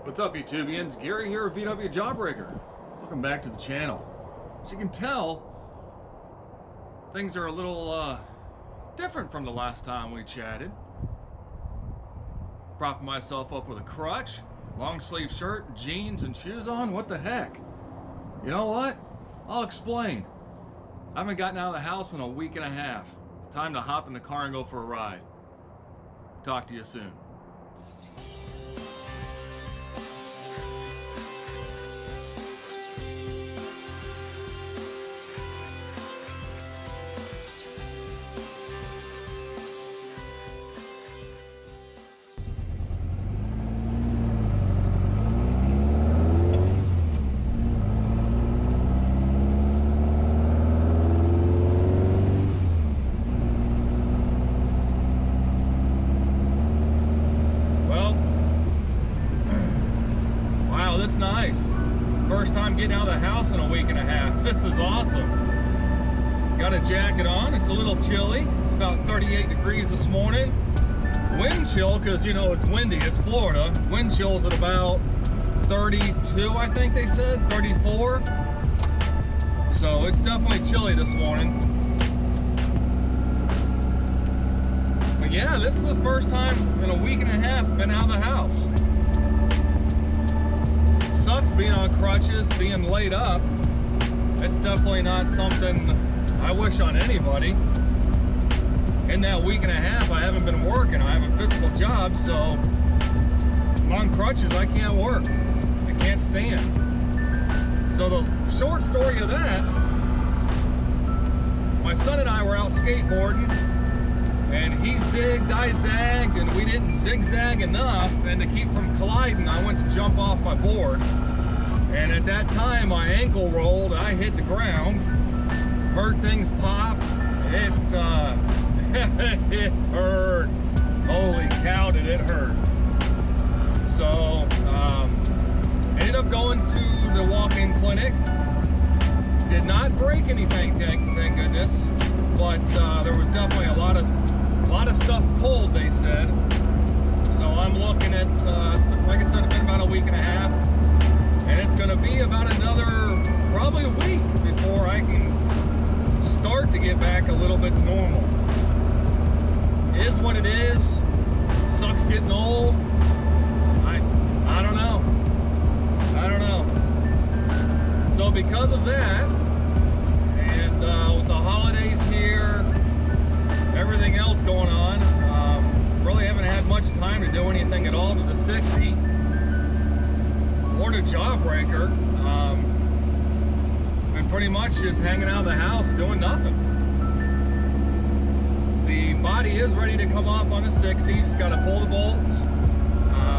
What's up, YouTubians? Gary here at VWJawbreaker. Welcome back to the channel. As you can tell, things are a little different from the last time we chatted. Propping myself up with a crutch, long sleeve shirt, jeans, and shoes on. What the heck? You know what? I'll explain. I haven't gotten out of the house in a week and a half. It's time to hop in the car and go for a ride. Talk to you soon. This is nice. First time getting out of the house in a week and a half. This is awesome. Got a jacket on. It's a little chilly. It's about 38 degrees this morning. Wind chill, because you know it's windy. It's Florida. Wind chill's at about 32, I think they said, 34. So it's definitely chilly this morning. But yeah, this is the first time in a week and a half I've been out of the house. Sucks being on crutches, being laid up. It's definitely not something I wish on anybody. In that week and a half, I haven't been working. I have a physical job, so I'm on crutches. I can't work. I can't stand. So the short story of that, my son and I were out skateboarding, and he zigged, I zagged, and we didn't zigzag enough, and to keep from colliding, I went to jump off my board. And at that time, my ankle rolled, I hit the ground, heard things pop, it hurt. Holy cow, did it hurt. So, ended up going to the walk-in clinic. Did not break anything, thank goodness, but there was definitely a lot of stuff pulled, they said. So I'm looking at, like I said, it's been about a week and a half, and it's going to be about another, probably a week before I can start to get back a little bit to normal. It is what it is. Sucks getting old. I don't know. I don't know. So because of that, and with the holidays here, everything else going on, really haven't had much time to do anything at all to the 60 or to Jawbreaker. Been pretty much just hanging out of the house doing nothing. The body is ready to come off on the 60. Just got to pull the bolts.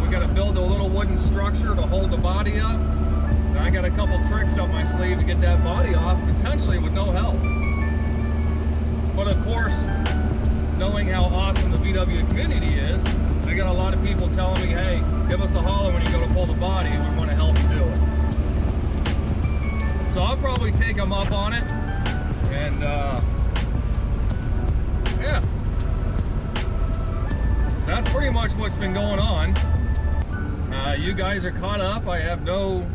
We got to build a little wooden structure to hold the body up. And I got a couple tricks up my sleeve to get that body off, potentially with no help. But of course, knowing how awesome the VW community is, I got a lot of people telling me, hey, give us a holler when you go to pull the body, we want to help you do it. So I'll probably take them up on it, and yeah. So that's pretty much what's been going on. You guys are caught up. I have no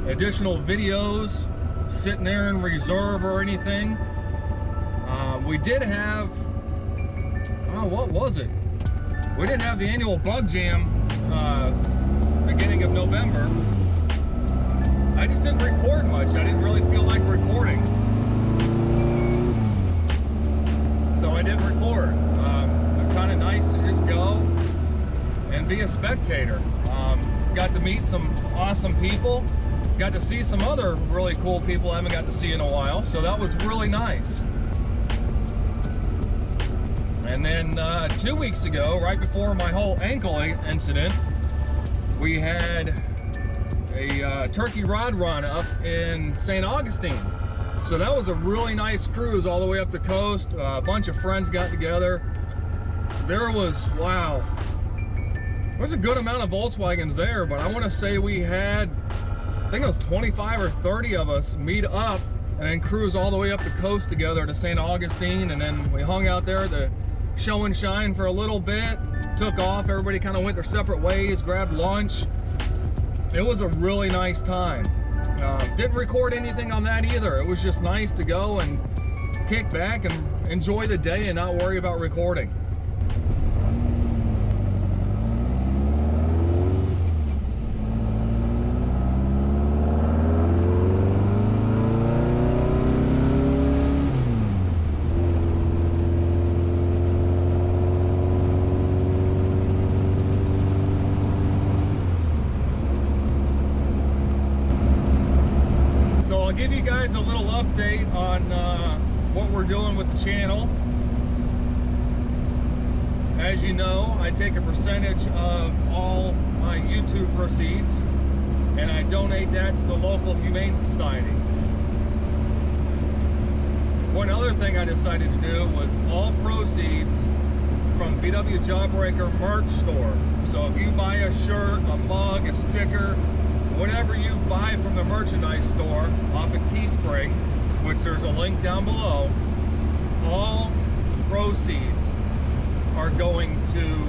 additional videos sitting there in reserve or anything. We did have, what was it? We did have the annual Bug Jam beginning of November. I just didn't record much. I didn't really feel like recording. So I didn't record. It's kind of nice to just go and be a spectator. Got to meet some awesome people. Got to see some other really cool people I haven't got to see in a while. So that was really nice. And then 2 weeks ago, right before my whole ankle incident, we had a turkey rod run up in St. Augustine. So that was a really nice cruise all the way up the coast. A bunch of friends got together. There was, wow, there's a good amount of Volkswagens there, but I want to say we had, I think it was 25 or 30 of us meet up and then cruise all the way up the coast together to St. Augustine, and then we hung out there at the show and shine for a little bit, took off, everybody kind of went their separate ways, grabbed lunch, it was a really nice time. Didn't record anything on that either. It was just nice to go and kick back and enjoy the day and not worry about recording. I'll give you guys a little update on what we're doing with the channel. As you know, I take a percentage of all my YouTube proceeds and I donate that to the local Humane Society. One other thing I decided to do was all proceeds from VWJawbreaker merch store. So if you buy a shirt, a mug, a sticker, whatever you buy from the merchandise store off at Teespring, which there's a link down below, all proceeds are going to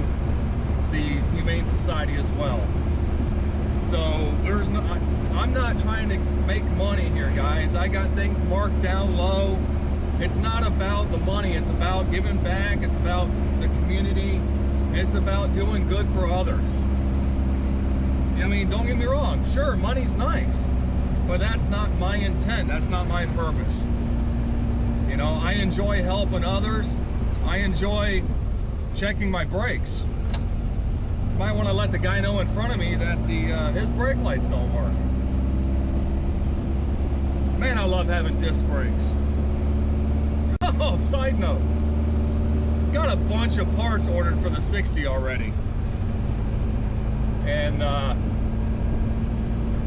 the Humane Society as well. So there's no, I'm not trying to make money here, guys. I got things marked down low. It's not about the money, it's about giving back, it's about the community, it's about doing good for others. I mean, don't get me wrong, sure, money's nice, but that's not my intent, that's not my purpose. You know, I enjoy helping others, I enjoy checking my brakes. Might want to let the guy know in front of me that his brake lights don't work. Man, I love having disc brakes. Oh, side note, got a bunch of parts ordered for the 60 already. And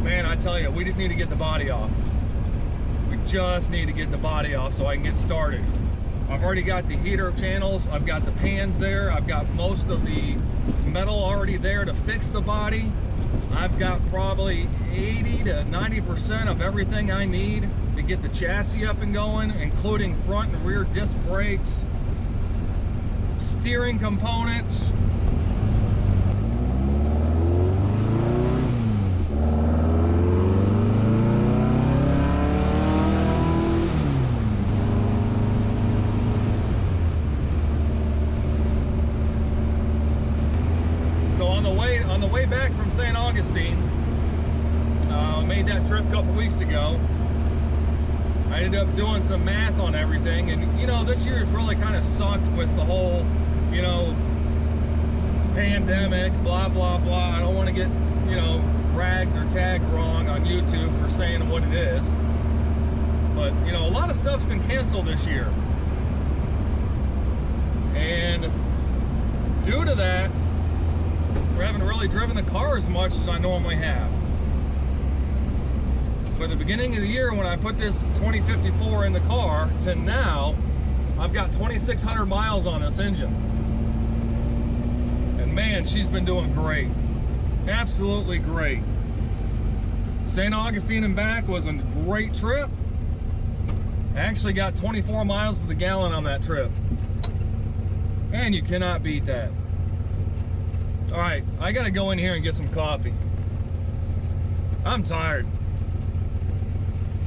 man, I tell you, we just need to get the body off. We just need to get the body off so I can get started. I've already got the heater channels, I've got the pans there, I've got most of the metal already there to fix the body. I've got probably 80 to 90% of everything I need to get the chassis up and going, including front and rear disc brakes, steering components. On the way back from St. Augustine, made that trip a couple weeks ago. I ended up doing some math on everything, and you know, this year's really kind of sucked with the whole, you know, pandemic, blah blah blah. I don't want to get, you know, ragged or tagged wrong on YouTube for saying what it is, but you know, a lot of stuff's been canceled this year, and due to that, I haven't really driven the car as much as I normally have. But at the beginning of the year, when I put this 2054 in the car to now, I've got 2,600 miles on this engine. And man, she's been doing great. Absolutely great. St. Augustine and back was a great trip. I actually got 24 miles to the gallon on that trip. And you cannot beat that. All right, I gotta go in here and get some coffee. I'm tired.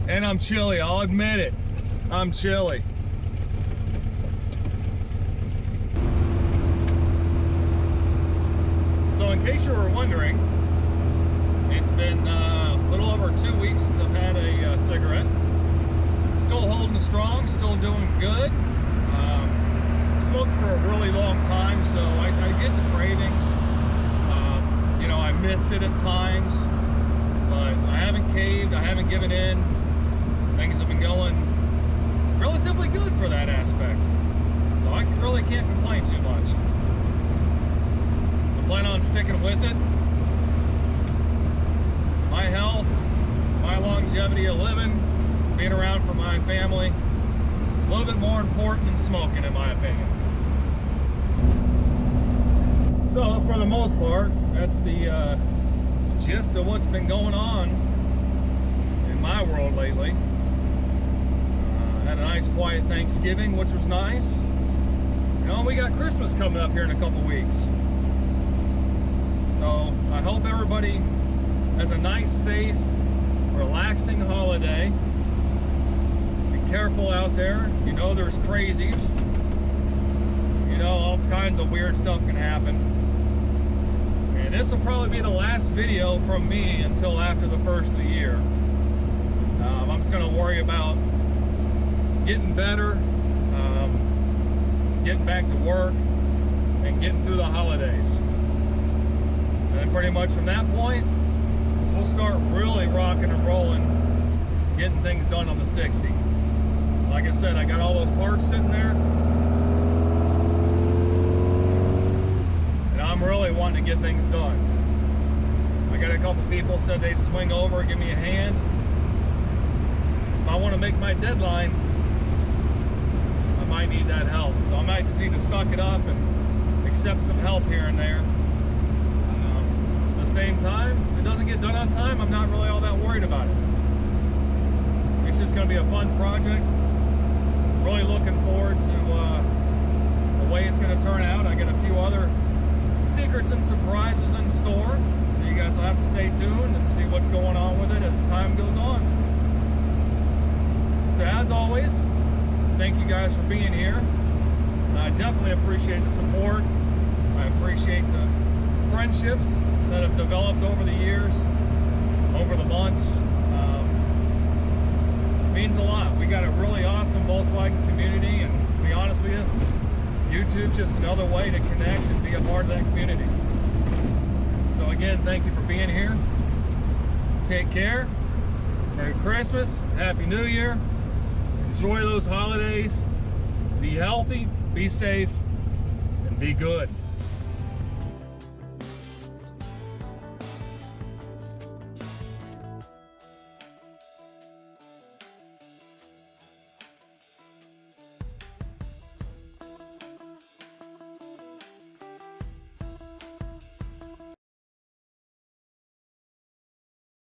And I'm chilly, I'll admit it. I'm chilly. So in case you were wondering, it's been a little over 2 weeks since I've had a cigarette. Still holding strong, still doing good. Smoked for a really long time, so I get the cravings. You know, I miss it at times, but I haven't caved, I haven't given in. Things have been going relatively good for that aspect. So I really can't complain too much. I plan on sticking with it. My health, my longevity of living, being around for my family, a little bit more important than smoking, in my opinion. So for the most part, that's the gist of what's been going on in my world lately. Had a nice quiet Thanksgiving, which was nice. You know, we got Christmas coming up here in a couple weeks. So I hope everybody as a nice, safe, relaxing holiday. Be careful out there. You know there's crazies. You know all kinds of weird stuff can happen. And this will probably be the last video from me until after the first of the year. I'm just going to worry about getting better, getting back to work, and getting through the holidays. And then pretty much from that point, we'll start really rocking and rolling, getting things done on the 60. Like I said, I got all those parts sitting there, and I'm really wanting to get things done. I got a couple people said they'd swing over, give me a hand. If I want to make my deadline, I might need that help. So I might just need to suck it up and accept some help here and there. At the same time, if it doesn't get done on time, I'm not really all that worried about it. It's just going to be a fun project. Really looking forward to the way it's going to turn out. I got a few other secrets and surprises in store, so you guys will have to stay tuned and see what's going on with it as time goes on. So as always, thank you guys for being here. I definitely appreciate the support. I appreciate the friendships that have developed over the years, over the months. It means a lot. We got a really awesome Volkswagen community, and to be honest with you, YouTube's just another way to connect and be a part of that community. So again, thank you for being here. Take care. Merry Christmas. Happy New Year. Enjoy those holidays. Be healthy, be safe, and be good.